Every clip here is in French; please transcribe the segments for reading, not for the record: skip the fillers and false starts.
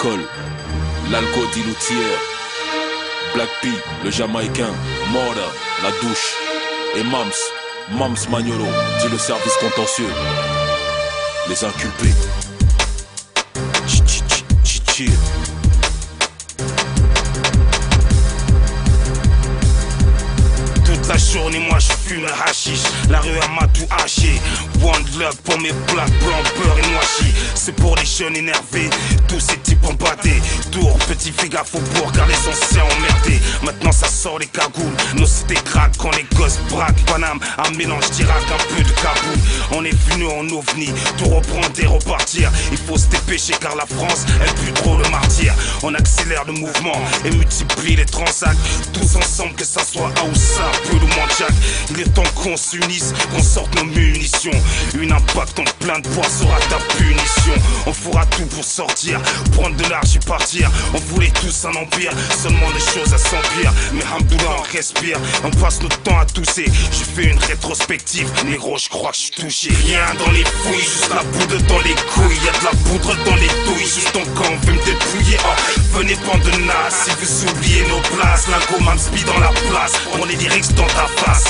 l'alcool, l'alcool diloutière, Black P, le Jamaïcain, Morda, la douche, et Mams Magnolo, dit le service contentieux, les inculpés. Toute la journée moi je fume le hashish, la rue m'a tout haché. One love pour mes plaques blancs, beurre et noisy. C'est pour les jeunes énervés, tous ces types en batté. Tour, petit fais gaffe au bourg car les anciens emmerdés. Maintenant ça sort les cagoules, nos cités craquent quand les gosses braquent. Paname, un mélange d'Irak, un peu de Kaboul. On est venu en ovni, tout reprendre et repartir. Il faut se dépêcher car la France, elle pue trop le martyr. On accélère le mouvement et multiplie les transacts. Tous ensemble, que ça soit Aoussa, peu ou Manjac. Il est temps qu'on s'unisse, qu'on sorte nos munitions. Une impact en plein de poids sera ta punition. On fera tout pour sortir, prendre de l'argent et partir. On voulait tous un empire, seulement les choses à s'empire. Mais Hamdoullah on respire, on passe notre temps à tousser. J'ai fait une rétrospective, négro je crois que je suis touché. Rien dans les fouilles, juste la poudre dans les couilles. Y'a de la poudre dans les douilles, juste ton camp veut me dépouiller. Oh, venez bande de nas, si vous oubliez nos places. Lingo Mamspi dans la place, on est direct dans ta face.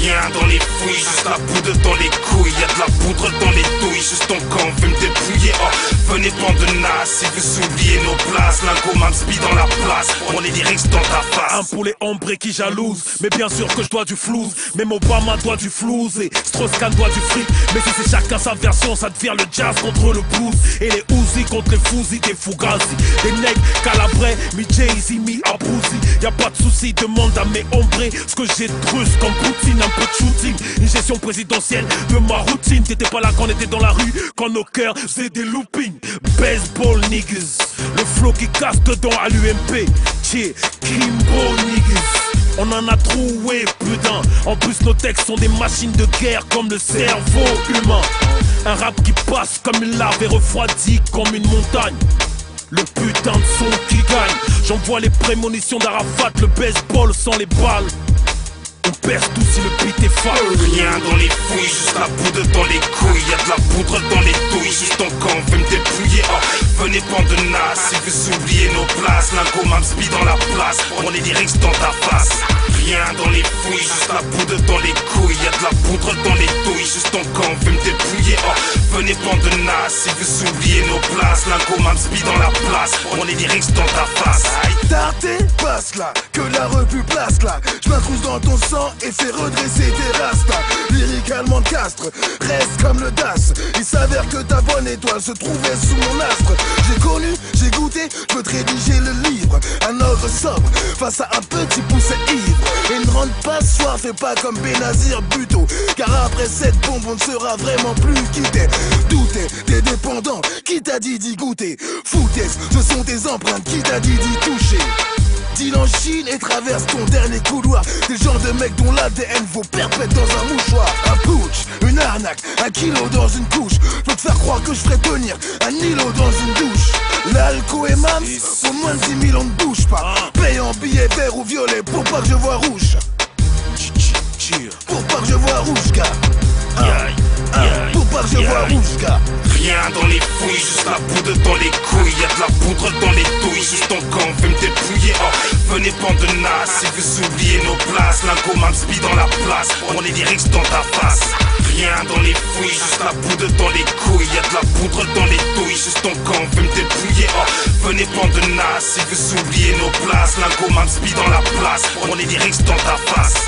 Rien dans les fouilles, juste la poudre dans les couilles. Y'a de la poudre dans les douilles, juste ton camp veut me dépouiller. Oh, venez bande de nas, si vous oubliez nos places. Lingo Mamspi dans la place, on est direct dans ta face. Un poulet ombré qui jalouse, mais bien sûr que je dois du flouze. Même Obama doit du flouze et Strauss-Kahn doit du fric. Mais si c'est chacun sa version, ça devient le jazz contre le blues. Et les Uzi contre les Fouzi, des Fugazi. Des nègres calabrais, mi Jay-Z, mi Abouzi. Y'a pas de soucis, demande à mes ombrés ce que j'ai de russe comme Poutine, un peu de shooting. Une gestion présidentielle de ma routine. T'étais pas là quand on était dans la rue, quand nos cœurs faisaient des loopings. Baseball niggas, le flow qui casse dedans à l'UMP. Kimbo niggas. On en a troué plus d'un. En plus nos textes sont des machines de guerre comme le cerveau humain. Un rap qui passe comme une lave et refroidit comme une montagne. Le putain de son qui gagne. J'envoie les prémonitions d'Arafat, le baseball sans les balles. On perce tout si le beat est fat. Rien dans les fouilles, juste la poudre dans les couilles. Y'a de la poudre dans les douilles, juste ton camp veut me dépouiller. Oh, venez bande de nas, si vous oubliez nos places. Lingo Mamspi dans la place, on est direct dans ta face. Rien dans les fouilles, juste la poudre dans les couilles. Y'a de la poudre dans les douilles, juste ton camp veut me dépouiller. Oh, venez bande de nas, si vous oubliez nos places. Lingo Mamspi dans la place, on est direct dans ta face. Aïe, tarté, passe là, que la revue place là. Je m'incruse dans ton sang et fais redresser tes rastas. Lyricalement de castre, reste comme le DAS. Il s'avère que ta bonne étoile se trouvait sous mon astre. J'ai connu, j'ai goûté, je peux te rédiger le livre. Un ogre sobre face à un petit poucet ivre. Et ne rentre pas ce soir, fais pas comme Benazir Buto. Car après cette bombe on ne sera vraiment plus quitté. Douter, t'es dépendant, qui t'a dit d'y goûter? Foutaise, ce sont tes empreintes, qui t'a dit d'y toucher? Deal en Chine et traverse ton dernier couloir. Des genres de mecs dont l'ADN vaut perpète dans un mouchoir. Un putsch, une arnaque, un kilo dans une couche. Je peux te faire croire que je ferai tenir un îlot dans une douche. L'alco et Mams, pour moins de 10 000 on ne bouge pas. Paye en billets verts ou violets pour pas que je vois rouge. Pour pas que je vois rouge, gars. Pour pas que je vois rouge, gars. Rien dans les fouilles, juste la poudre dans les couilles. Y'a de la poudre dans les douilles, juste ton camp veut me dépouiller. Oh, venez bande de nas, si vous oubliez nos places. Lingo Mamspi dans la place, on est direct dans ta face. Rien dans les fouilles, juste la poudre dans les couilles. Y'a de la poudre dans les douilles, juste ton camp veut me dépouiller. Oh, venez bande de nas, si vous oubliez nos places. Lingo Mamspi dans la place, on est direct dans ta face.